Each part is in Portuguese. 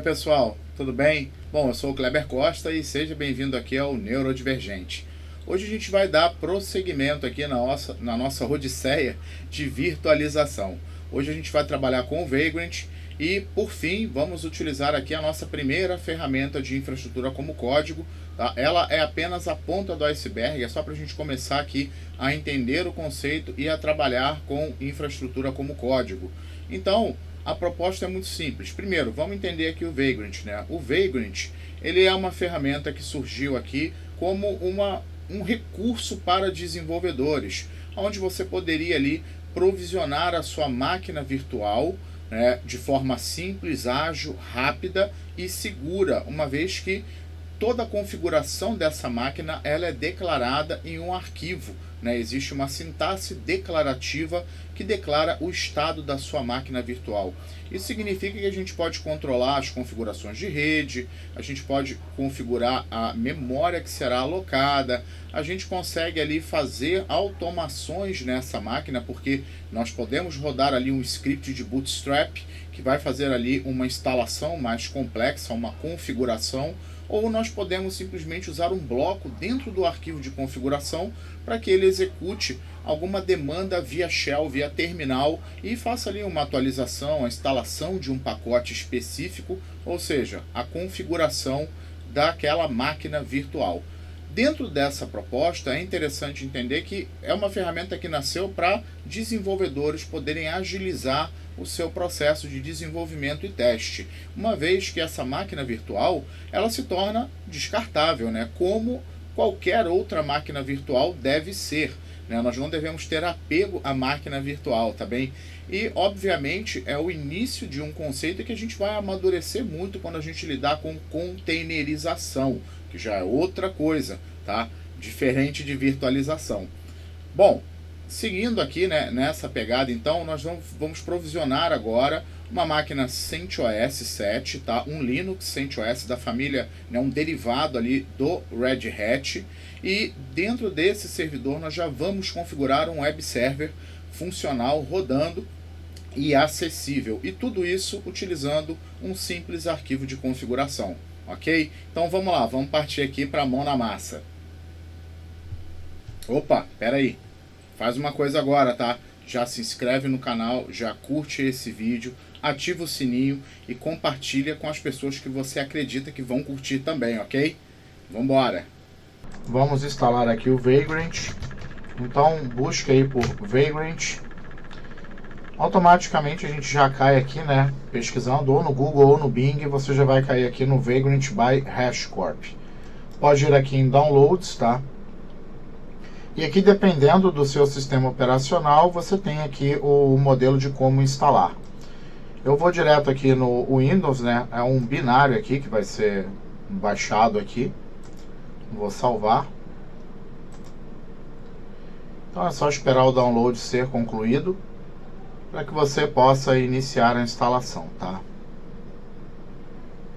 pessoal, tudo bem? Bom, eu sou o Kleber Costa e seja bem-vindo aqui ao Neurodivergente. Hoje a gente vai dar prosseguimento aqui na nossa odisseia de virtualização. Hoje a gente vai trabalhar com o Vagrant e, por fim, vamos utilizar aqui a nossa primeira ferramenta de infraestrutura como código. Tá? Ela é apenas a ponta do iceberg, é só para a gente começar aqui a entender o conceito e a trabalhar com infraestrutura como código. Então, a proposta é muito simples. Primeiro, vamos entender aqui o Vagrant, né? O Vagrant, ele é uma ferramenta que surgiu aqui como um recurso para desenvolvedores, onde você poderia ali provisionar a sua máquina virtual, né, de forma simples, ágil, rápida e segura, uma vez que toda a configuração dessa máquina ela é declarada em um arquivo, né? Existe uma sintaxe declarativa que declara o estado da sua máquina virtual. Isso significa que a gente pode controlar as configurações de rede, a gente pode configurar a memória que será alocada, a gente consegue ali fazer automações nessa máquina, porque nós podemos rodar ali um script de Bootstrap que vai fazer ali uma instalação mais complexa, uma configuração, ou nós podemos simplesmente usar um bloco dentro do arquivo de configuração para que ele execute alguma demanda via shell, via terminal e faça ali uma atualização, a instalação de um pacote específico, ou seja, a configuração daquela máquina virtual. Dentro dessa proposta é interessante entender que é uma ferramenta que nasceu para desenvolvedores poderem agilizar o seu processo de desenvolvimento e teste, uma vez que essa máquina virtual ela se torna descartável, né? Como qualquer outra máquina virtual deve ser, né? Nós não devemos ter apego à máquina virtual, tá bem? E obviamente é o início de um conceito que a gente vai amadurecer muito quando a gente lidar com containerização, que já é outra coisa, tá? Diferente de virtualização. Bom, seguindo aqui, né, nessa pegada, então, nós vamos provisionar agora uma máquina CentOS 7, tá? Um Linux CentOS da família, né, um derivado ali do Red Hat. E dentro desse servidor nós já vamos configurar um web server funcional, rodando e acessível. E tudo isso utilizando um simples arquivo de configuração, ok? Então vamos lá, vamos partir aqui para a mão na massa. Opa, pera aí. Faz uma coisa agora, tá? Já se inscreve no canal, já curte esse vídeo, ativa o sininho e compartilha com as pessoas que você acredita que vão curtir também, ok? Vamos embora! Vamos instalar aqui o Vagrant. Então busca aí por Vagrant. Automaticamente a gente já cai aqui, né? Pesquisando ou no Google ou no Bing, você já vai cair aqui no Vagrant by HashiCorp. Pode ir aqui em Downloads, tá? E aqui, dependendo do seu sistema operacional, você tem aqui o modelo de como instalar. Eu vou direto aqui no Windows, né? É um binário aqui que vai ser baixado aqui. Vou salvar. Então é só esperar o download ser concluído para que você possa iniciar a instalação, tá?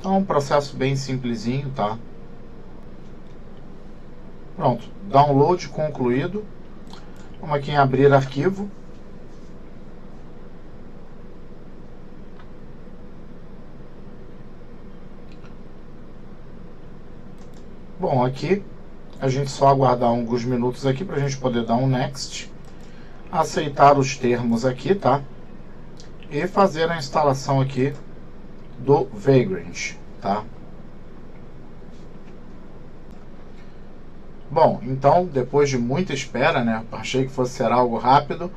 Então é um processo bem simplesinho, tá? Pronto, download concluído. Vamos aqui em abrir arquivo. Bom, aqui a gente só aguardar alguns minutos aqui para a gente poder dar um next, aceitar os termos aqui, tá? E fazer a instalação aqui do Vagrant, tá? Bom, então, depois de muita espera, né, achei que fosse ser algo rápido,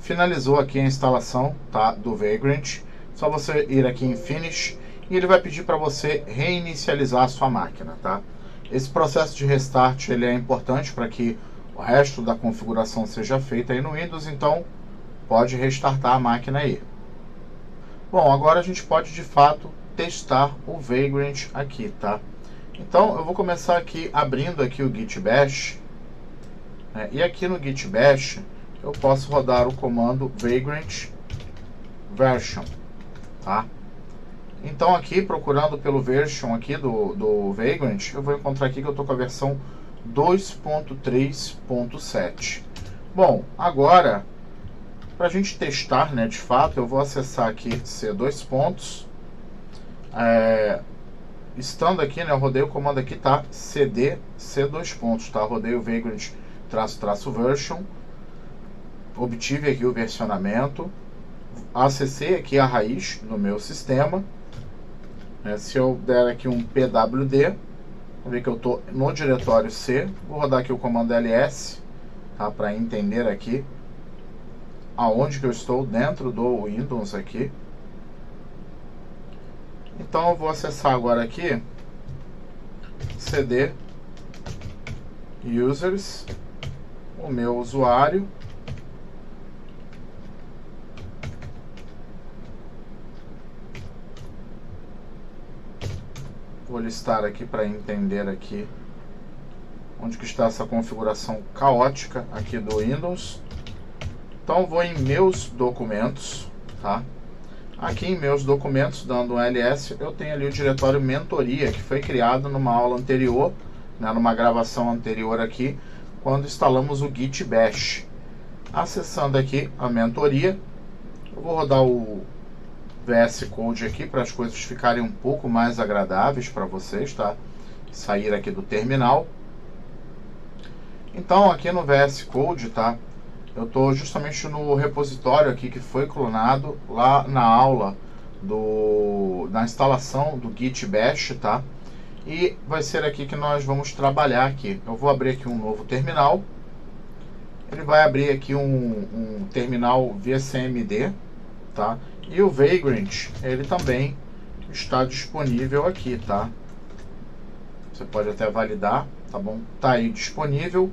finalizou aqui a instalação, tá, do Vagrant. Só você ir aqui em Finish e ele vai pedir para você reinicializar a sua máquina, tá? Esse processo de restart ele é importante para que o resto da configuração seja feita aí no Windows, então pode restartar a máquina aí. Bom, agora a gente pode de fato testar o Vagrant aqui, tá? Então eu vou começar aqui abrindo aqui o Git Bash, né? E aqui no Git Bash eu posso rodar o comando Vagrant version, tá? Então aqui procurando pelo version aqui do Vagrant, eu vou encontrar aqui que eu estou com a versão 2.3.7. Bom, agora para a gente testar, né, de fato, eu vou acessar aqui C2 pontos. Estando aqui, né, eu rodei o comando aqui, tá? cd, C2 tá? Rodei o Vagrant --version, obtive aqui o versionamento, acessei aqui a raiz no meu sistema, né? Se eu der aqui um pwd, vou ver que eu estou no diretório C, vou rodar aqui o comando ls, tá? Para entender aqui aonde que eu estou dentro do Windows aqui. Então eu vou acessar agora aqui cd users, o meu usuário, vou listar aqui para entender aqui onde que está essa configuração caótica aqui do Windows. Então vou em meus documentos, tá? Aqui em meus documentos, dando um ls, eu tenho ali o diretório mentoria, que foi criado numa aula anterior, né, numa gravação anterior aqui, quando instalamos o Git Bash. Acessando aqui a mentoria, eu vou rodar o VS Code aqui para as coisas ficarem um pouco mais agradáveis para vocês, tá? Sair aqui do terminal. Então aqui no VS Code, tá? Eu estou justamente no repositório aqui que foi clonado lá na aula da instalação do Git Bash, tá? E vai ser aqui que nós vamos trabalhar aqui. Eu vou abrir aqui um novo terminal. Ele vai abrir aqui um terminal VSMD, tá? E o Vagrant, ele também está disponível aqui, tá? Você pode até validar, tá bom? Tá aí disponível.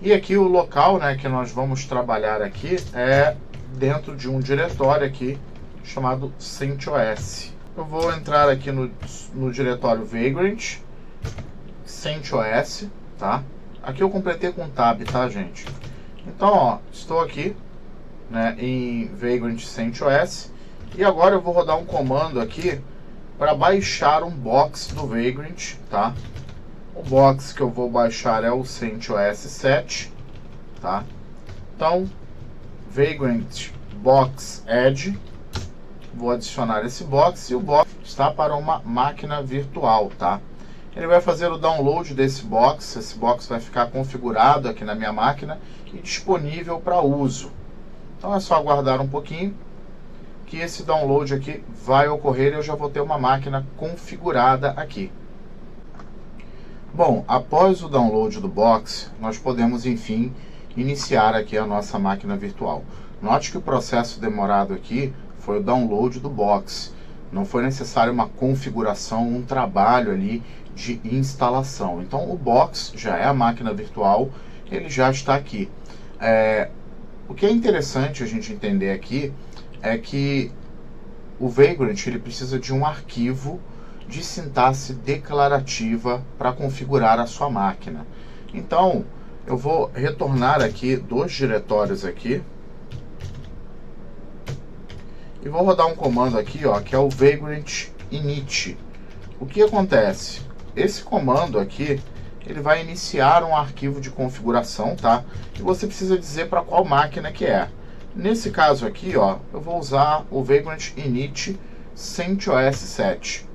E aqui o local, né, que nós vamos trabalhar aqui é dentro de um diretório aqui chamado CentOS. Eu vou entrar aqui no diretório Vagrant, CentOS, tá? Aqui eu completei com tab, tá, gente? Então, ó, estou aqui, né, em Vagrant CentOS e agora eu vou rodar um comando aqui para baixar um box do Vagrant, tá? O box que eu vou baixar é o CentOS 7, tá? Então, Vagrant Box Add, vou adicionar esse box e o box está para uma máquina virtual, tá? Ele vai fazer o download desse box, esse box vai ficar configurado aqui na minha máquina e disponível para uso. Então é só aguardar um pouquinho que esse download aqui vai ocorrer e eu já vou ter uma máquina configurada aqui. Bom, após o download do box, nós podemos, enfim, iniciar aqui a nossa máquina virtual. Note que o processo demorado aqui foi o download do box. Não foi necessário uma configuração, um trabalho ali de instalação. Então, o box já é a máquina virtual, ele já está aqui. O que é interessante a gente entender aqui é que o Vagrant ele precisa de um arquivo de sintaxe declarativa para configurar a sua máquina. Então, eu vou retornar aqui dos diretórios aqui e vou rodar um comando aqui, ó, que é o Vagrant init. O que acontece? Esse comando aqui, ele vai iniciar um arquivo de configuração, tá? E você precisa dizer para qual máquina que é. Nesse caso aqui, ó, eu vou usar o Vagrant init CentOS 7.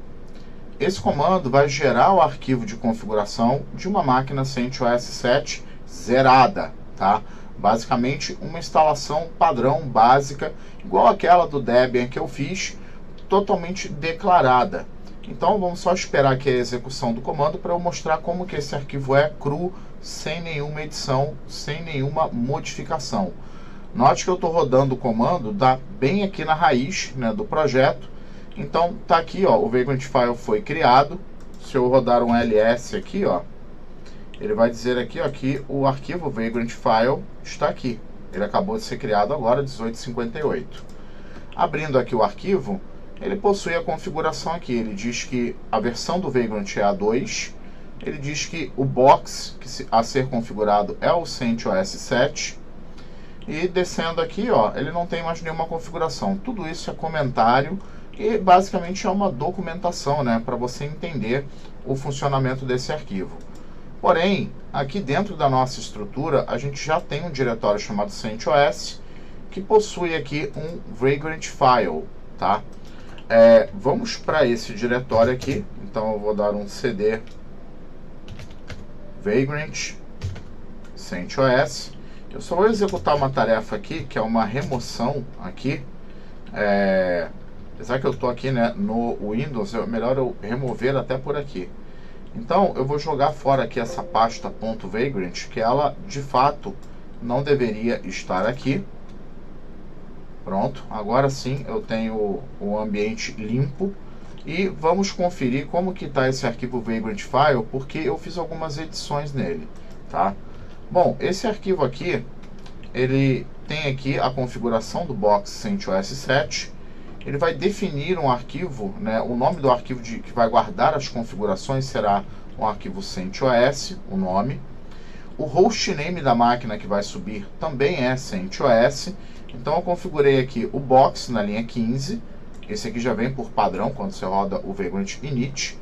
Esse comando vai gerar o arquivo de configuração de uma máquina CentOS 7 zerada, tá? Basicamente uma instalação padrão básica, igual aquela do Debian que eu fiz, totalmente declarada. Então vamos só esperar aqui a execução do comando para eu mostrar como que esse arquivo é cru, sem nenhuma edição, sem nenhuma modificação. Note que eu estou rodando o comando bem aqui na raiz, né, do projeto. Então tá aqui, ó, o Vagrant File foi criado. Se eu rodar um ls aqui, ó, ele vai dizer aqui, ó, que o arquivo Vagrant File está aqui. Ele acabou de ser criado agora, 1858. Abrindo aqui o arquivo, ele possui a configuração aqui. Ele diz que a versão do Vagrant é a 2. Ele diz que o box a ser configurado é o CentOS 7. E descendo aqui, ó, ele não tem mais nenhuma configuração. Tudo isso é comentário e basicamente é uma documentação, né, para você entender o funcionamento desse arquivo. Porém, aqui dentro da nossa estrutura, a gente já tem um diretório chamado CentOS, que possui aqui um Vagrant File, tá? Vamos para esse diretório aqui. Então eu vou dar um cd vagrant CentOS. Eu só vou executar uma tarefa aqui, que é uma remoção aqui. Apesar que eu estou aqui, né, no Windows, é melhor eu remover até por aqui. Então eu vou jogar fora aqui essa pasta .vagrant, que ela de fato não deveria estar aqui. Pronto, agora sim eu tenho o ambiente limpo. E vamos conferir como que está esse arquivo Vagrant File, porque eu fiz algumas edições nele, tá? Bom, esse arquivo aqui, ele tem aqui a configuração do box CentOS 7. Ele vai definir um arquivo, né? O nome do arquivo que vai guardar as configurações será um arquivo CentOS, o nome. O hostname da máquina que vai subir também é CentOS. Então eu configurei aqui o box na linha 15. Esse aqui já vem por padrão quando você roda o Vagrant init.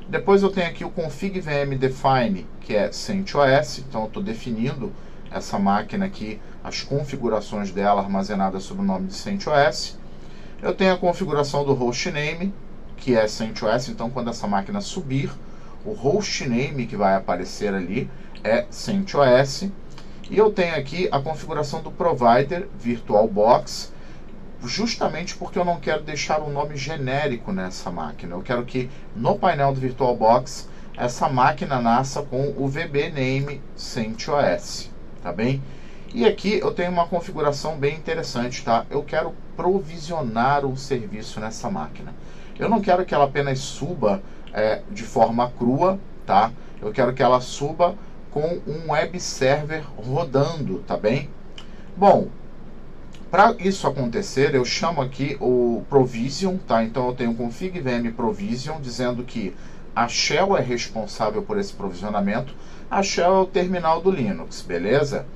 Depois eu tenho aqui o config vm define, que é CentOS. Então eu estou definindo essa máquina aqui, as configurações dela armazenadas sob o nome de CentOS. Eu tenho a configuração do hostname, que é CentOS. Então quando essa máquina subir, o hostname que vai aparecer ali é CentOS. E eu tenho aqui a configuração do provider VirtualBox, justamente porque eu não quero deixar um nome genérico nessa máquina. Eu quero que no painel do VirtualBox essa máquina nasça com o VB-name CentOS, tá bem? E aqui eu tenho uma configuração bem interessante, tá? Eu quero provisionar um serviço nessa máquina. Eu não quero que ela apenas suba de forma crua, tá? Eu quero que ela suba com um web server rodando, tá bem? Bom, para isso acontecer, eu chamo aqui o provision, tá? Então eu tenho o config vm provision, dizendo que a shell é responsável por esse provisionamento. A shell é o terminal do Linux, beleza?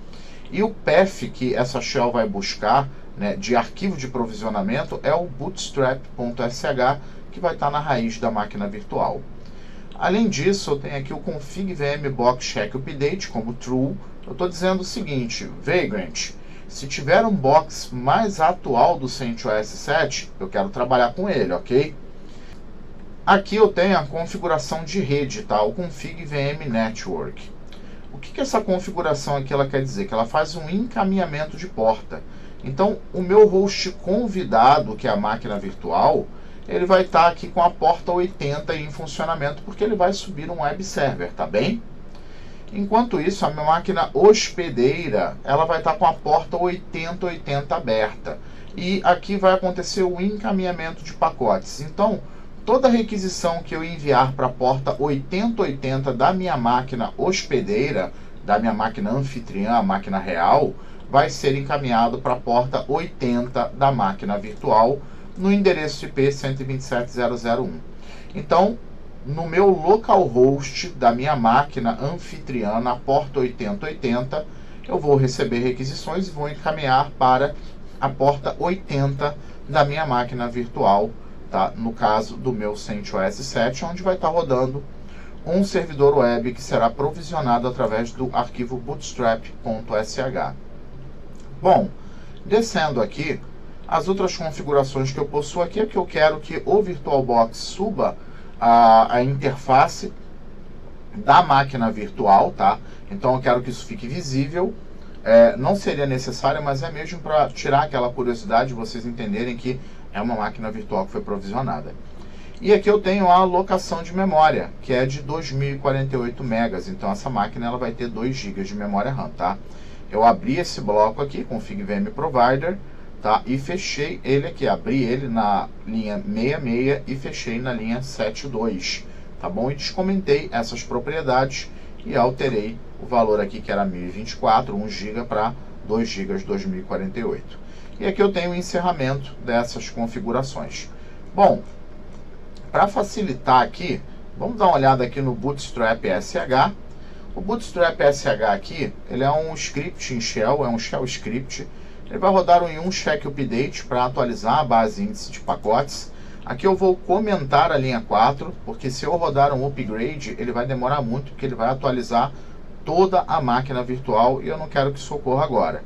E o path que essa shell vai buscar, né, de arquivo de provisionamento é o bootstrap.sh, que vai estar na raiz da máquina virtual. Além disso, eu tenho aqui o config vm box check update como true. Eu estou dizendo o seguinte: Vagrant, se tiver um box mais atual do CentOS 7, eu quero trabalhar com ele, ok? Aqui eu tenho a configuração de rede, tá? O config vm network. O que essa configuração aqui ela quer dizer? Que ela faz um encaminhamento de porta. Então, o meu host convidado, que é a máquina virtual, ele vai estar aqui com a porta 80 em funcionamento, porque ele vai subir um web server, tá bem? Enquanto isso, a minha máquina hospedeira, ela vai estar com a porta 8080 aberta. E aqui vai acontecer o encaminhamento de pacotes. Então, toda requisição que eu enviar para a porta 8080 da minha máquina hospedeira, da minha máquina anfitriã, a máquina real, vai ser encaminhado para a porta 80 da máquina virtual, no endereço IP 127.0.0.1. Então, no meu localhost da minha máquina anfitriã, na porta 8080, eu vou receber requisições e vou encaminhar para a porta 80 da minha máquina virtual, tá? No caso do meu CentOS 7, onde vai estar rodando um servidor web que será provisionado através do arquivo bootstrap.sh. Bom, descendo aqui, as outras configurações que eu possuo aqui é que eu quero que o VirtualBox suba a interface da máquina virtual, tá? Então eu quero que isso fique visível. Não seria necessário, mas é mesmo para tirar aquela curiosidade de vocês entenderem que é uma máquina virtual que foi provisionada. E aqui eu tenho a alocação de memória, que é de 2048 megas. Então essa máquina ela vai ter 2 GB de memória RAM, tá? Eu abri esse bloco aqui, config vm provider, tá? E fechei ele aqui, abri ele na linha 66 e fechei na linha 72, tá bom? E descomentei essas propriedades e alterei o valor aqui que era 1024, 1 GB para 2 GB 2048. E aqui eu tenho o encerramento dessas configurações. Bom, para facilitar aqui, vamos dar uma olhada aqui no Bootstrap SH. O Bootstrap SH aqui, ele é um script em shell, é um shell script. Ele vai rodar um yum check update para atualizar a base índice de pacotes. Aqui eu vou comentar a linha 4, porque se eu rodar um upgrade, ele vai demorar muito, porque ele vai atualizar toda a máquina virtual e eu não quero que isso ocorra agora.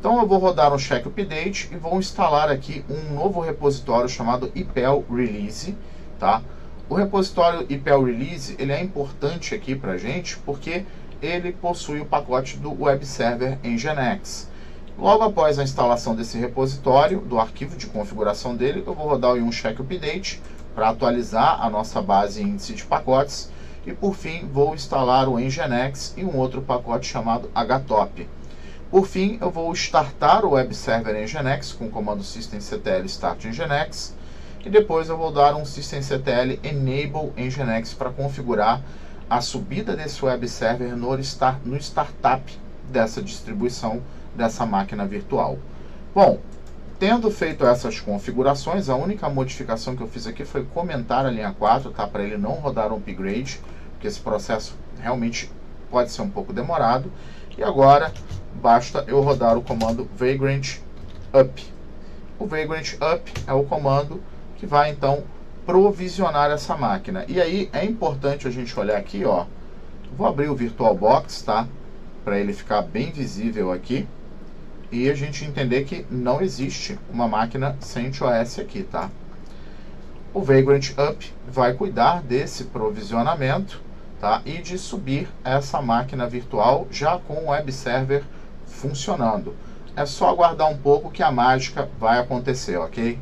Então eu vou rodar um check update e vou instalar aqui um novo repositório chamado IPEL Release, tá? O repositório IPEL Release, ele é importante aqui para a gente porque ele possui o pacote do Web Server Nginx. Logo após a instalação desse repositório, do arquivo de configuração dele, eu vou rodar um check update para atualizar a nossa base índice de pacotes e por fim vou instalar o Nginx e um outro pacote chamado htop. Por fim, eu vou startar o Web Server Nginx com o comando systemctl start Nginx e depois eu vou dar um systemctl enable Nginx para configurar a subida desse Web Server no startup dessa distribuição, dessa máquina virtual. Bom, tendo feito essas configurações, a única modificação que eu fiz aqui foi comentar a linha 4, tá? Para ele não rodar um upgrade, porque esse processo realmente pode ser um pouco demorado. E agora basta eu rodar o comando vagrant up. O vagrant up é o comando que vai então provisionar essa máquina. E aí é importante a gente olhar aqui, ó. Vou abrir o VirtualBox, tá? Para ele ficar bem visível aqui. E a gente entender que não existe uma máquina CentOS aqui, tá? O vagrant up vai cuidar desse provisionamento, tá? E de subir essa máquina virtual já com o web server funcionando. É só aguardar um pouco que a mágica vai acontecer, ok?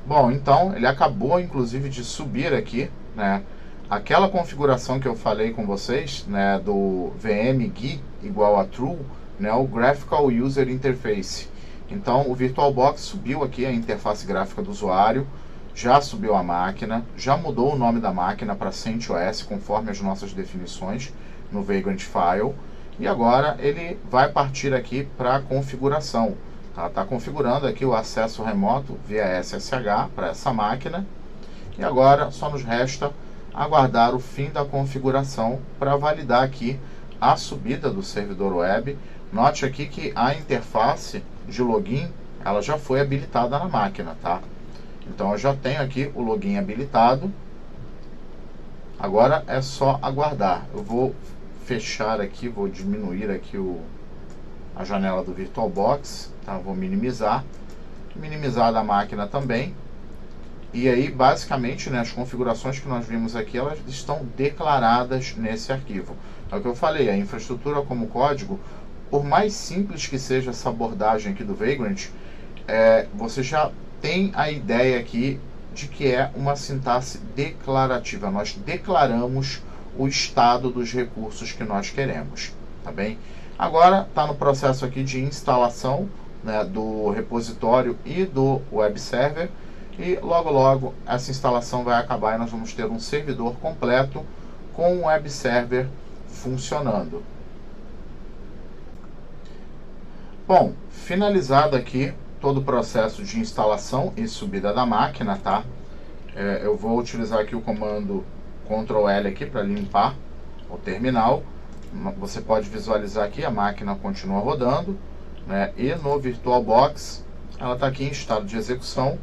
Bom, então ele acabou inclusive de subir aqui, né? Aquela configuração que eu falei com vocês, né, do VM-GUI igual a true, né, o Graphical User Interface. Então o VirtualBox subiu aqui a interface gráfica do usuário, já subiu a máquina, já mudou o nome da máquina para CentOS conforme as nossas definições no Vagrant File, e agora ele vai partir aqui para a configuração. Tá configurando aqui o acesso remoto via SSH para essa máquina, e agora só nos resta aguardar o fim da configuração para validar aqui a subida do servidor web. Note aqui que a interface de login ela já foi habilitada na máquina, tá? Então eu já tenho aqui o login habilitado. Agora é só aguardar. Eu vou fechar aqui, vou diminuir aqui a janela do VirtualBox, tá? Vou minimizar da máquina também. E aí, basicamente, né, as configurações que nós vimos aqui, elas estão declaradas nesse arquivo. É o que eu falei, a infraestrutura como código, por mais simples que seja essa abordagem aqui do Vagrant, você já tem a ideia aqui de que é uma sintaxe declarativa. Nós declaramos o estado dos recursos que nós queremos, tá bem? Agora, está no processo aqui de instalação, né, do repositório e do web server. E logo logo essa instalação vai acabar e nós vamos ter um servidor completo com um web server funcionando. Bom, finalizado aqui todo o processo de instalação e subida da máquina, tá? Eu vou utilizar aqui o comando Ctrl L aqui para limpar o terminal. Você pode visualizar aqui, a máquina continua rodando, né? E no VirtualBox ela está aqui em estado de execução.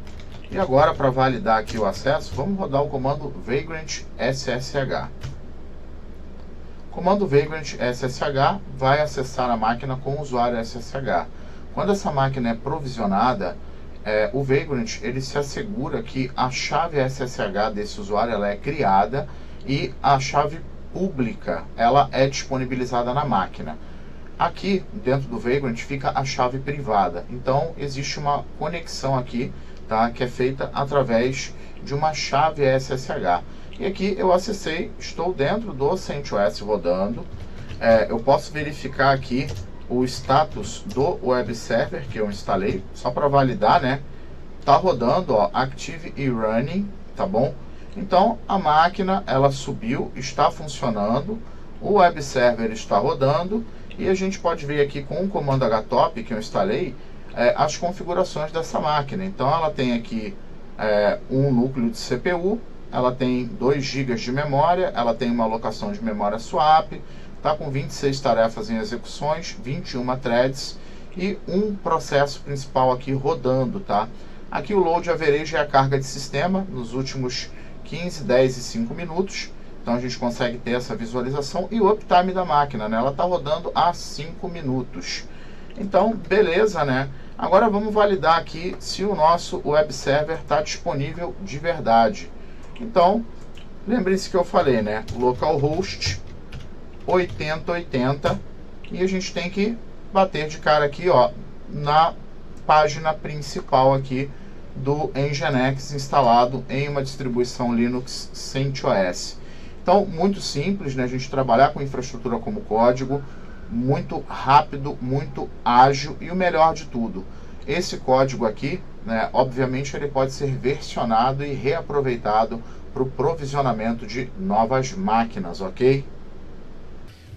E agora, para validar aqui o acesso, vamos rodar o comando vagrant ssh. O comando vagrant ssh vai acessar a máquina com o usuário ssh. Quando essa máquina é provisionada, o Vagrant ele se assegura que a chave SSH desse usuário ela é criada e a chave pública ela é disponibilizada na máquina. Aqui dentro do Vagrant fica a chave privada, então existe uma conexão aqui, tá, que é feita através de uma chave SSH. E aqui eu acessei, estou dentro do CentOS rodando. Eu posso verificar aqui o status do web server que eu instalei, só para validar, né? Tá rodando, ó, active e running, tá bom? Então a máquina ela subiu, está funcionando, o web server está rodando e a gente pode ver aqui com o comando htop que eu instalei as configurações dessa máquina. Então ela tem aqui um núcleo de CPU, ela tem 2 GB de memória, ela tem uma alocação de memória swap, está com 26 tarefas em execuções, 21 threads e um processo principal aqui rodando, tá? Aqui o load average é a carga de sistema nos últimos 15, 10 e 5 minutos. Então a gente consegue ter essa visualização e o uptime da máquina, né? Ela está rodando há 5 minutos. Então, beleza, né? Agora vamos validar aqui se o nosso web server está disponível de verdade. Então, lembrem-se que eu falei, né? Localhost 8080 e a gente tem que bater de cara aqui, ó, na página principal aqui do Nginx instalado em uma distribuição Linux CentOS. Então, muito simples, né? A gente trabalhar com infraestrutura como código, muito rápido, muito ágil e o melhor de tudo, esse código aqui, né, obviamente ele pode ser versionado e reaproveitado para o provisionamento de novas máquinas, ok?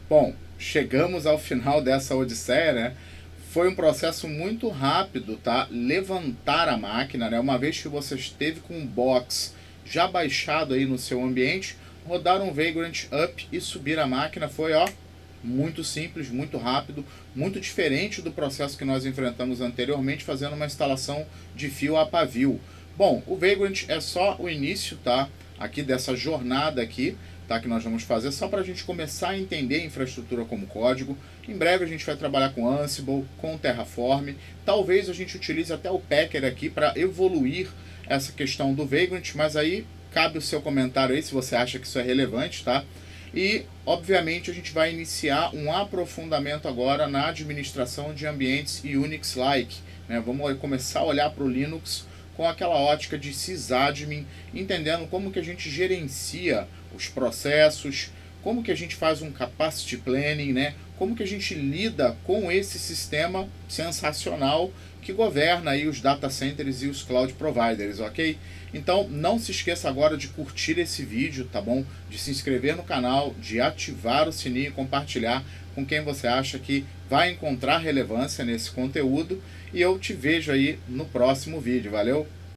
Bom, chegamos ao final dessa odisseia, né? Foi um processo muito rápido, tá? Levantar a máquina, né? Uma vez que você esteve com um box já baixado aí no seu ambiente, rodar um Vagrant Up e subir a máquina foi, ó, muito simples, muito rápido, muito diferente do processo que nós enfrentamos anteriormente, fazendo uma instalação de fio a pavio. Bom, o Vagrant é só o início, tá? Aqui dessa jornada aqui, tá? Que nós vamos fazer só para a gente começar a entender a infraestrutura como código. Em breve a gente vai trabalhar com Ansible, com Terraform. Talvez a gente utilize até o Packer aqui para evoluir essa questão do Vagrant, mas aí cabe o seu comentário aí se você acha que isso é relevante, tá? E, obviamente, a gente vai iniciar um aprofundamento agora na administração de ambientes Unix-like, né? Vamos começar a olhar para o Linux com aquela ótica de sysadmin, entendendo como que a gente gerencia os processos, como que a gente faz um capacity planning, né? Como que a gente lida com esse sistema sensacional que governa aí os data centers e os cloud providers, ok? Então não se esqueça agora de curtir esse vídeo, tá bom? De se inscrever no canal, de ativar o sininho e compartilhar com quem você acha que vai encontrar relevância nesse conteúdo. E eu te vejo aí no próximo vídeo, valeu?